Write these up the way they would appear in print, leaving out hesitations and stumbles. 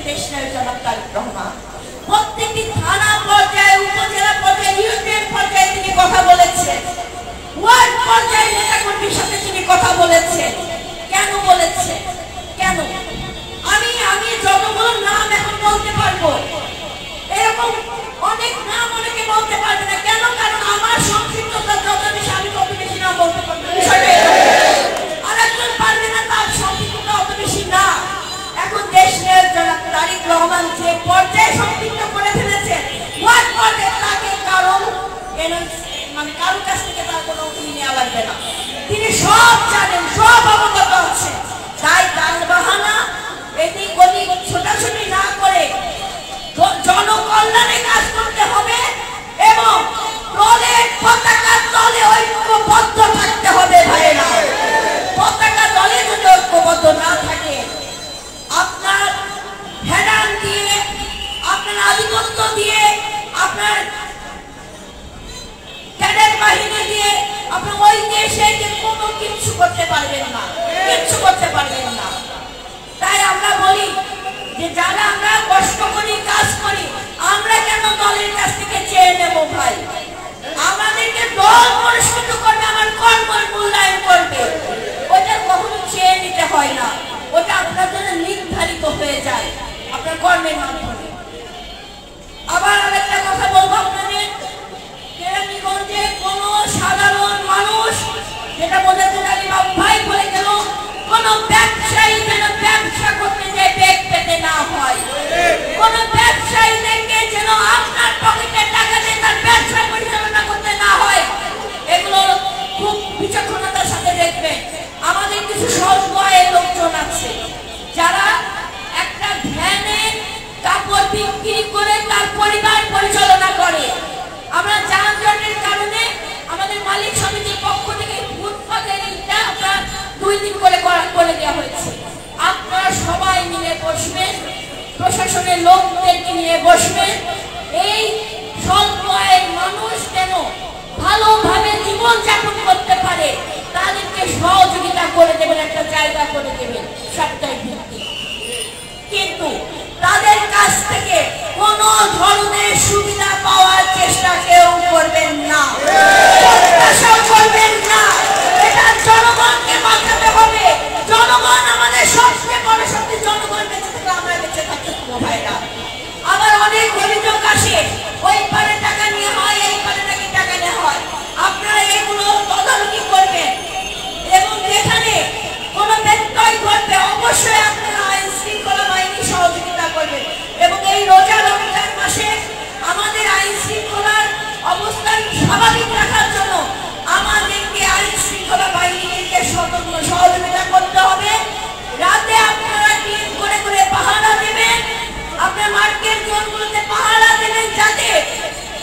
দেশনায়ক জনাব তারেক রহমান প্রত্যেকটি থানা পর্যায়ে, উপজেলা পর্যায়ে, ইউনিয়ন পর্যায়ে তিনি কথা বলেছেন, ওয়ার্ড পর্যায়ে নেতাকর্মীর সাথে তিনি কথা বলেছেন। কেন বলেছেন? কেন? আমি যতগুলো নাম এখন বলতে পারবো, এরকম অনেক নাম অনেকে বলতে পারবে না। কেন? কারণ আমার সংক্ষিপ্ততা যত বেশি, আমি তত বেশি নাম বলতে পারবো। আরেকজন পারবে না, তার সংক্ষিপ্ততা অত বেশি না। এখন দেশনায়ক জনাব তারেক রহমান যে পর্যায়ে সংক্ষিপ্ত করে ফেলেছেন, ওয়ার্ড পর্যায়ে তাকে কারণ মানে কারোর কাছ থেকে তার কোনো নেওয়া লাগবে না। তিনি সব জানেন, সব অবগত আছেন। তাই তার বাহানা এদিক ওদিক ছোটাছুটি না করে জনকল্যাণে কাজ করতে হবে এবং দলের পতাকা দলে ঐক্যবদ্ধ থাকতে হবে। ভাইয়েরা, পতাকা দলে যদি ঐক্যবদ্ধ না থাকে, আপনার হেডান দিয়ে, আপনার আধিপত্য দিয়ে, আপনার ক্যাডেট বাহিনী দিয়ে আপনি ওই দেশে কোনো কিছু করতে পারবেন না, কিচ্ছু করতে পারবেন না। তাই আমরা বলি যে যারা আমরা কষ্ট করি, কাজ করি, আমরা কেন দলের কাছ থেকে চেয়ে নেব? ভাই, আমাদেরকে দল পুরস্কৃত করবে, আমার কর্মের মূল্যায়ন করবে। ওটা কখনো চেয়ে নিতে হয় না, ওটা আপনার জন্য নির্ধারিত হয়ে যায় আপনার কর্মের মাধ্যমে। আবার আরেকটা কথা বলবো আপনাদের, কেরানীগঞ্জে কোন সাধারণ মানুষ, যেটা বলেছেন আলী বাবু ভাই বলে গেল, কোন ব্যবসায়ী যেন ব্যবসা করতে যায় বেগ পেতে না হয়। কোন ব্যবসায়ী থেকে যেন আপনার পকেটে টাকা দিয়ে তার ব্যবসা পরিচালনা করতে না হয়। এগুলো খুব বিচক্ষণতার সাথে দেখবেন। আমাদের কিছু স্বল্প আয়ের লোকজন আছে যারা একটা ভ্যানে কাপড় বিক্রি করে তার পরিবার পরিচালনা করে। আমরা যানজটের কারণে আমাদের মালিক সমিতির পক্ষ থেকে ফুটপাতের ইটটা আমরা 2 দিন করে দেওয়া হয়েছে। আপনারা সবাই মিলে বসবেন, প্রশাসনের লোকদেরকে নিয়ে বসবেন, এই স্বল্প আয়ের মানুষ যেন ভালোভাবে জীবন যাপন করতে পারে তাদেরকে সহযোগিতা করে দেবেন, একটা জায়গা করে দেবেন সাপ্তাহিক ভিত্তিক। কিন্তু তাদের কাছ থেকে কোন ধরনের সুবিধা পাওয়ার চেষ্টা কেউ করবেন না, প্রত্যাশাও করবেন না। এটা জনগণকে বাঁচাতে হবে। জনগণ আমাদের সবচেয়ে বড় শক্তি। জনগণ বেঁচে থাকলে আমরা বেঁচে থাকতে পারবো। ভাইরা, আবার অনেক অভিযোগ আসে, ওই পারে টাকা নিয়ে হয়, এই পারে নাকি টাকা নেওয়া হয়। আপনারা এগুলো তদারকি করবেন এবং যেখানে কোনো ব্যত্যয় ঘটবে অবশ্যই আপনারা আইন শৃঙ্খলা বাহিনী সহযোগিতা করবেন। এবং এই রোজা রমজান মাসে আমাদের আইন শৃঙ্খলার অবস্থান স্বাভাবিক রাখার জন্য আমাদেরকে আইন শৃঙ্খলা বাহিনীকে সহযোগিতা করতে হবে। রাতে আপনারা টিম করে করে পাহারা দেবেন, আপনার মার্কেট জোনগুলোতে পাহারা দেবেন, যাতে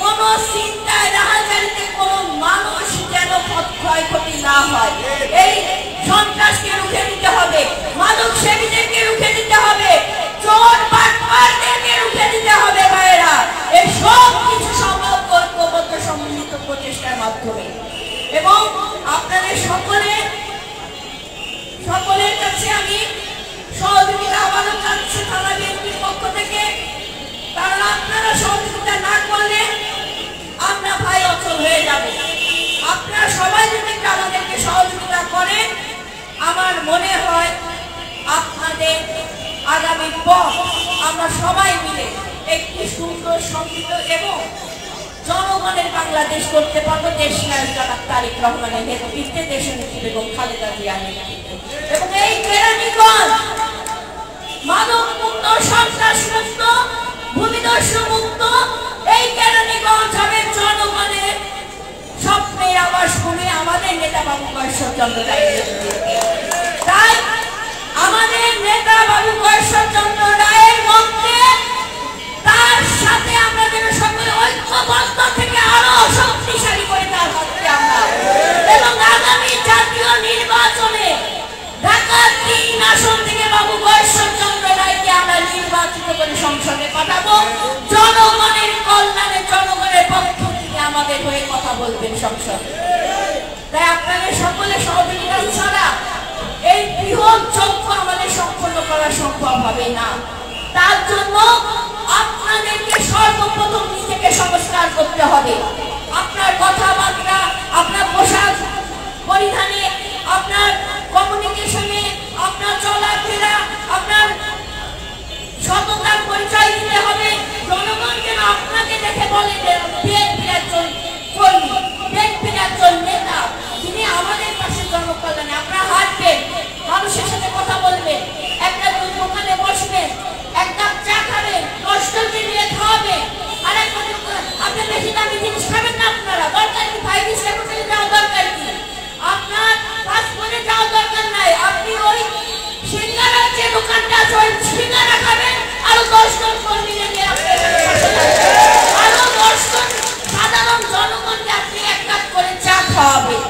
কোনো চিন্তায় রাহাজারিতে কোনো মানুষ যেন ক্ষয়ক্ষতি না হয়। এই সন্ত্রাসকে রুখে দিতে হবে, মাদক সেবীদেরকে রুখে দিতে হবে, চোর বাটপারদেরকে রুখে দিতে হবে। ভাইয়েরা, এই সব কিছু সম্ভব ঐক্যবদ্ধ সম্মিলিত প্রচেষ্টার মাধ্যমে। এবং আপনাদের সকলের কাছে আমি সহযোগিতা আবারও চাচ্ছি থানা বিএনপির পক্ষ থেকে। কারণ আপনারা সহযোগিতা না করলে আমরা ভাই অচল হয়ে যাব। আপনারা সবাই যদি আমাদেরকে সহযোগিতা করেন, আমার মনে হয় আপনাদের আগামী পথ আমরা সবাই মিলে একটি সুন্দর সমৃদ্ধ এবং জনগণের বাংলাদেশ করতে পারবো। দেশনায়ক জনাব তারেক রহমানের নেতৃত্বে, দেশনেত্রী বেগম খালেদা জিয়ার নেতৃত্বে। এবং এই কেরানীগঞ্জ মাদক মুক্ত, সন্ত্রাস মুক্ত, ভূমিদস্যু মুক্ত এই কেরানীগঞ্জ হবে জনগণের স্বপ্নের আবাসভূমি আমাদের নেতা বাবু ঈশ্বরচন্দ্র রায়ের নেতৃত্বে। তাই আমাদের নেতা বাবু ঈশ্বরচন্দ্র রায়ের মধ্যে তার সাথে আমরা যেন সকলে ঐক্যবদ্ধ থেকে আরো শক্তিশালী করে তার হাতে আমরা এবং আগামী জাতীয় নির্বাচনে ঢাকা 3 আসন থেকে বাবু ঈশ্বরচন্দ্র রায়কে আমরা নির্বাচিত করে সংসদে পাঠাবো। জনগণের কল্যাণে, জনগণের পক্ষ থেকে আমাদের হয়ে কথা বলবেন সংসদে। তাই আপনাদের সকলে সহযোগিতা ছাড়া এই বৃহৎ যজ্ঞ আমাদের সম্পন্ন করা সম্ভব হবে না। তার জন্য আপনাদেরকে সর্বপ্রথম নিজেকে সংস্কার করতে হবে। আপনার কথাবার্তা, আপনার পোশাক পরিধানে, আপনার কমিউনিকেশনে, আপনার চলাফেরা, আপনার সততার পরিচয় দিতে হবে। জনগণ যেন আপনাকে দেখে বলে যে বিএনপির একজন কর্মী, বিএনপির একজন নেতা, যিনি আমাদের পাশে জনকল্যাণে। আপনারা হাঁটবেন, মানুষের সাথে কথা বলবেন, একটা দোকানে বসবেন, এক কাপ চা খাবেন, 10 জনকে নিয়ে খাওয়াবেন, আর আপনি বেশি দামি জিনিস খাবেন না। আপনারা দরকার কি 5 স্টার হোটেলে যাওয়া দরকার কি? আপনার পাসপোর্টে যাওয়া দরকার নাই। আপনি ওই সিঙ্গারার যে দোকানটা আছে ওই সিঙ্গারা খাবেন, আরো 10 জন কর্মী নিয়ে আরো 10 জন সাধারণ জনগণকে আপনি এক কাপ করে চা খাওয়াবেন।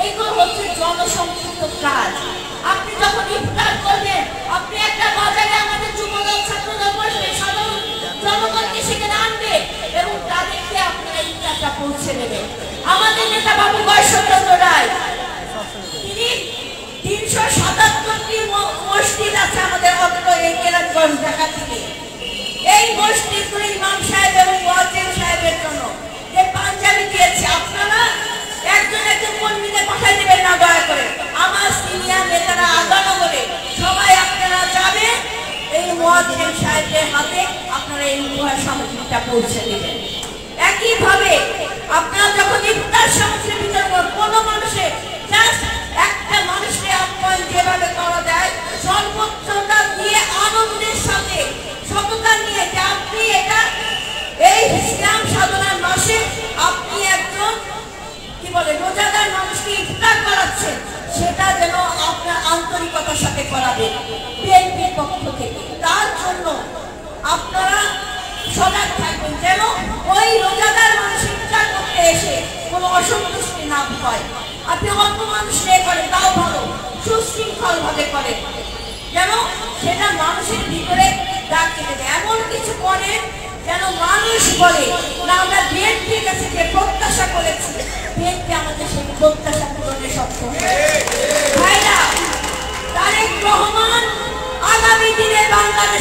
এইগুলো হচ্ছে জনসম্পৃক্ত কাজ। আপনি যখন ইফতার করবেন, আপনি একটা বাজারে আমাদের যুবদল ছাত্রদল বসবে, সাধারণ জনগণকে সেখানে আনবে এবং তাদেরকে আপনারা ইফতারটা পৌঁছে দেবেন। আমাদের নেতা বাবু বৈশ্বচন্দ্র রায়, তিনি 377টি মসজিদ আছে আমাদের অত্র এই কেরানীগঞ্জ ঢাকা থেকে। এই মসজিদগুলো ইমাম সাহেব এবং ওয়াজিব সাহেবের জন্য যে পাঞ্জাবি দিয়েছে, আপনারা একজন একজন কর্মীদের পাঠিয়ে দেবেন না দয়া করে। আমার সিনিয়র নেতারা আগানো করে সবাই আপনারা যাবেন, এই ওয়াজিব সাহেবের হাতে আপনারা এই উপহার সামগ্রীটা পৌঁছে দেবেন। একইভাবে আপনারা যখন ইফতার সামগ্রী বিতরণ করেন, কোনো মানুষের জাস্ট একটা মানুষকে আপ্যায়ন যেভাবে করা যায়, সর্বোচ্চটা দিয়ে আনন্দের সাথে সততা নিয়ে যে আপনি এটা এই ইসলাম সাধনার মাসে আপনি একজন কি বলে রোজাদার মানুষকে ইফতার করাচ্ছেন, সেটা যেন আপনার আন্তরিকতার সাথে করাবেন বিএনপির পক্ষ থেকে। তার জন্য আপনারা সজাগ থাকবেন যেন ওই রোজাদার মানুষ ইফতার করতে এসে কোনো অসন্তুষ্টি না হয়। আপনি অল্প মানুষ নিয়ে করেন, তাও ভালো, সুশৃঙ্খল ভাবে করেন, যেন সেটা মানুষের ভিতরে দাগ কেটে দেয়। এমন কিছু করেন যেন মানুষ বলে না, আমরা বিএনপির কাছে যে প্রত্যাশা করেছি, বিএনপি আমাদের সেই প্রত্যাশা পূরণে সক্ষম। ভাইরা, তারেক রহমান আগামী দিনে বাংলাদেশ